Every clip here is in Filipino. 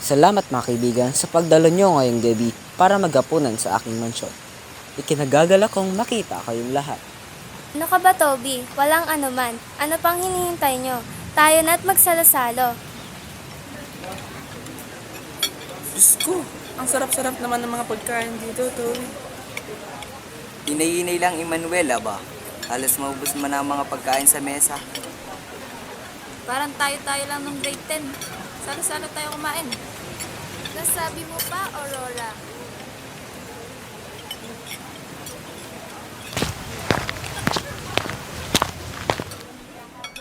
Salamat mga kaibigan sa pagdalo nyo ngayong gabi para maghapunan sa aking mansyon. Ikinagagala kong makita kayong lahat. Ano ka ba, Toby? Walang anuman. Ano pang hinihintay nyo? Tayo na't magsalasalo. Diyos ko, ang sarap-sarap naman ng mga pagkain dito, Toby. Inay-inay lang Emmanuela ba? Halos maubos mo na ang mga pagkain sa mesa. Parang tayo-tayo lang ng grade 10. Salo-salo tayo kumain. Nasabi mo pa, Aurora?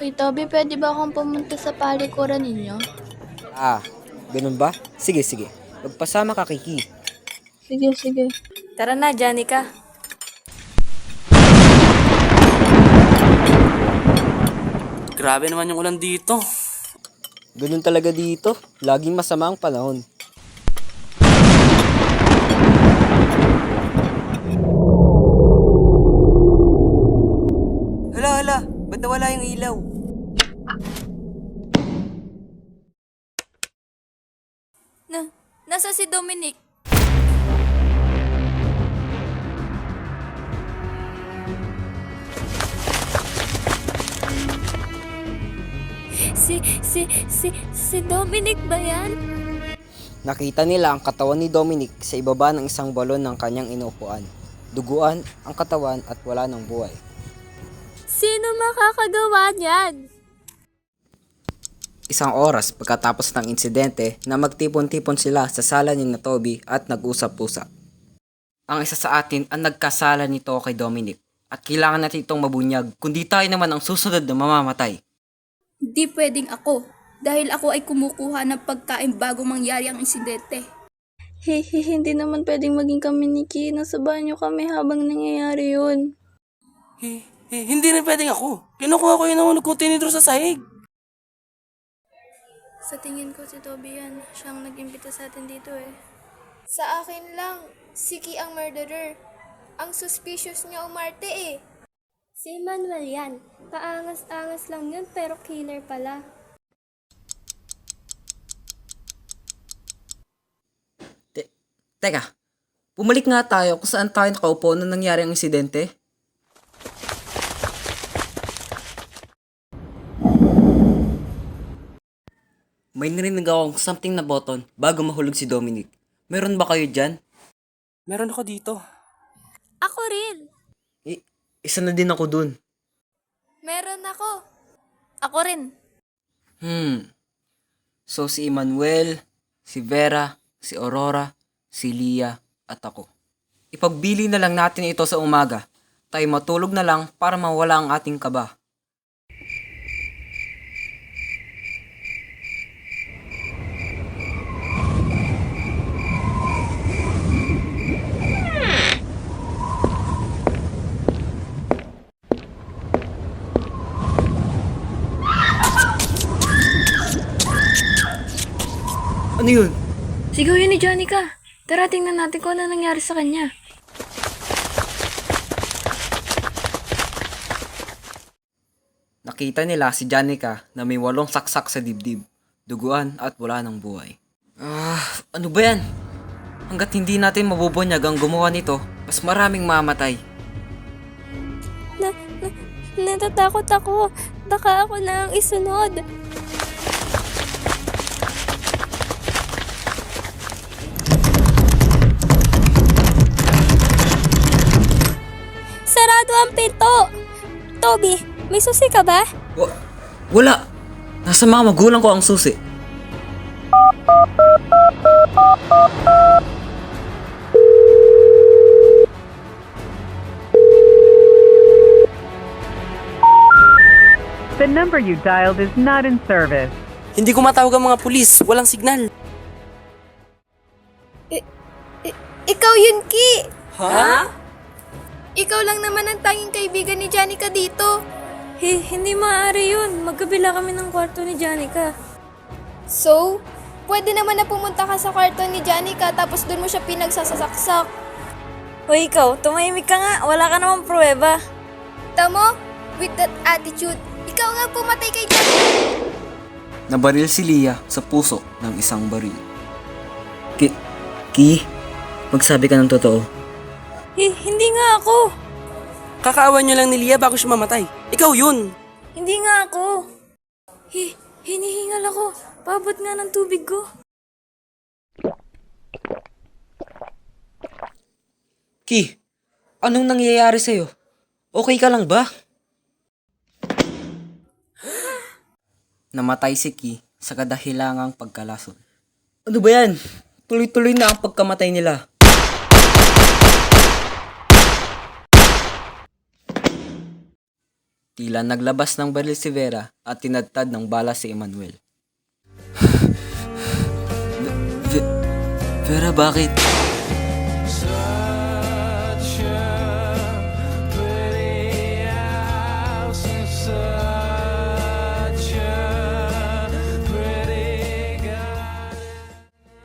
Uy, Toby, pwede ba akong pumunta sa palikuran ninyo? Ganun ba? Sige. Magpasama ka, Kiki. Sige. Tara na, Janica. Grabe naman yung ulan dito. Ganun talaga dito. Laging masama ang panahon. Hala, ba't nawala yung ilaw? Nasa si Dominic? Si Dominic ba yan? Nakita nila ang katawan ni Dominic sa ibaba ng isang balon ng kanyang inuupuan. Duguan ang katawan at wala ng buhay. Sino makakagawa niyan? Isang oras pagkatapos ng insidente na magtipon-tipon sila sa sala ni Toby at nag-usap-usap. Ang isa sa atin ang nagkasala nito kay Dominic at kailangan natin itong mabunyag kundi tayo naman ang susunod na mamamatay. Di pwedeng ako dahil ako ay kumukuha ng pagkain bago mangyari ang insidente. Hindi naman pwedeng maging kami ni Ki. Nasa banyo kami habang nangyayari yun. Hindi rin pwedeng ako. Kinukuha ko yung nahulog kong tinidor sa sahig. Sa tingin ko si Toby yan. Siyang nag-imbita sa atin dito eh. Sa akin lang, si Key ang murderer. Ang suspicious niya umarte eh. Si Manuel yan. Paangas-angas lang yun pero killer pala. Teka, bumalik nga tayo kung saan tayo nakaupo nung nangyari ang insidente. May narinig akong something na button bago mahulog si Dominic. Meron ba kayo dyan? Meron ako dito. Ako rin. Isa na din ako dun. Meron ako. Ako rin. So si Emmanuel, si Vera, si Aurora, si Lia at ako. Ipagbili na lang natin ito sa umaga. Tayo matulog na lang para mawala ang ating kaba. Ano yun? Sigaw yun ni Janica. Tara, tingnan natin kung ano nangyari sa kanya. Nakita nila si Janica na may 8 saksak sa dibdib, duguan at wala ng buhay. Ano ba yan? Hanggat hindi natin mabubunyag ang gumawa nito, mas maraming mamatay. Natatakot ako. Baka ako na ang isunod. Sarado ang pinto! Toby, may susi ka ba? Wala! Nasa mga magulang ko ang susi. The number you dialed is not in service. Hindi ko matawag ang mga pulis. Walang signal. Ikaw yun, Ki! Ha? Ikaw lang naman ang tanging kaibigan ni Janica dito. Hindi maaari yun. Magkabila kami ng kwarto ni Janica. So, pwede naman na pumunta ka sa kwarto ni Janica tapos doon mo siya pinagsasasaksak. Hoy, ikaw, tumahimik ka nga. Wala ka namang pruweba. Tamo, with that attitude, ikaw nga pumatay kay Janica. Nabaril si Lia sa puso ng isang baril. Ki, magsabi ka ng totoo. Hindi nga ako. Kakaawan niyo lang ni Lia bago siya mamatay. Ikaw yun! Hindi nga ako. Hinihingal ako. Pabot nga ng tubig ko. Ki, anong nangyayari sa'yo? Okay ka lang ba? Namatay si Ki sa kadahilangang pagkalason. Ano ba yan? Tuloy-tuloy na ang pagkamatay nila. Tila naglabas ng baril si Vera at tinadtad ng bala si Emmanuel. Vera, bakit?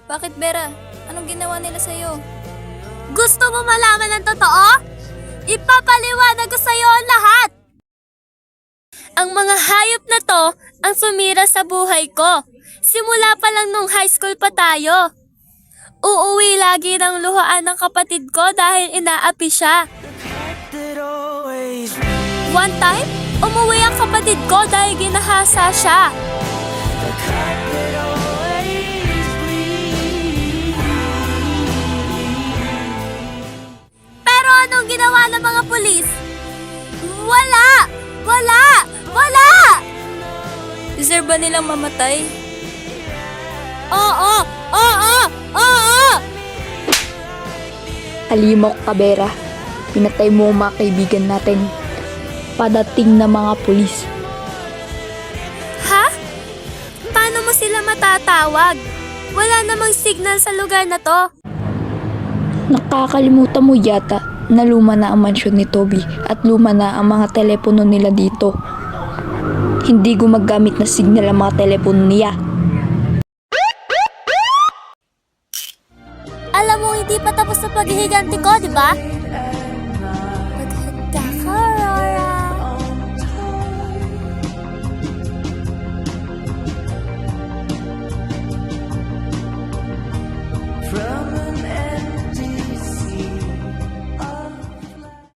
Bakit, Vera? Anong ginawa nila sa'yo? Gusto mo malaman ang totoo? Ipapaliwanag ko sa'yo ang lahat! Ang mga hayop na to ang sumira sa buhay ko. Simula pa lang nung high school pa tayo. Uuwi lagi ng luhaan ng kapatid ko dahil inaapi siya. One time, umuwi ang kapatid ko dahil ginahasa siya. Pero anong ginawa ng mga pulis? Wala! Deserve ba nilang mamatay? Oo! Halimok ka, Vera. Pinatay mo ang mga kaibigan natin. Padating na mga pulis. Ha? Paano mo sila matatawag? Wala namang signal sa lugar na to. Nakakalimutan mo yata na luma na ang mansyon ni Toby at luma na ang mga telepono nila dito. Hindi gumagamit na signal ang mga telepono niya. Alam mo, hindi pa tapos sa paghihiganti ko, di ba?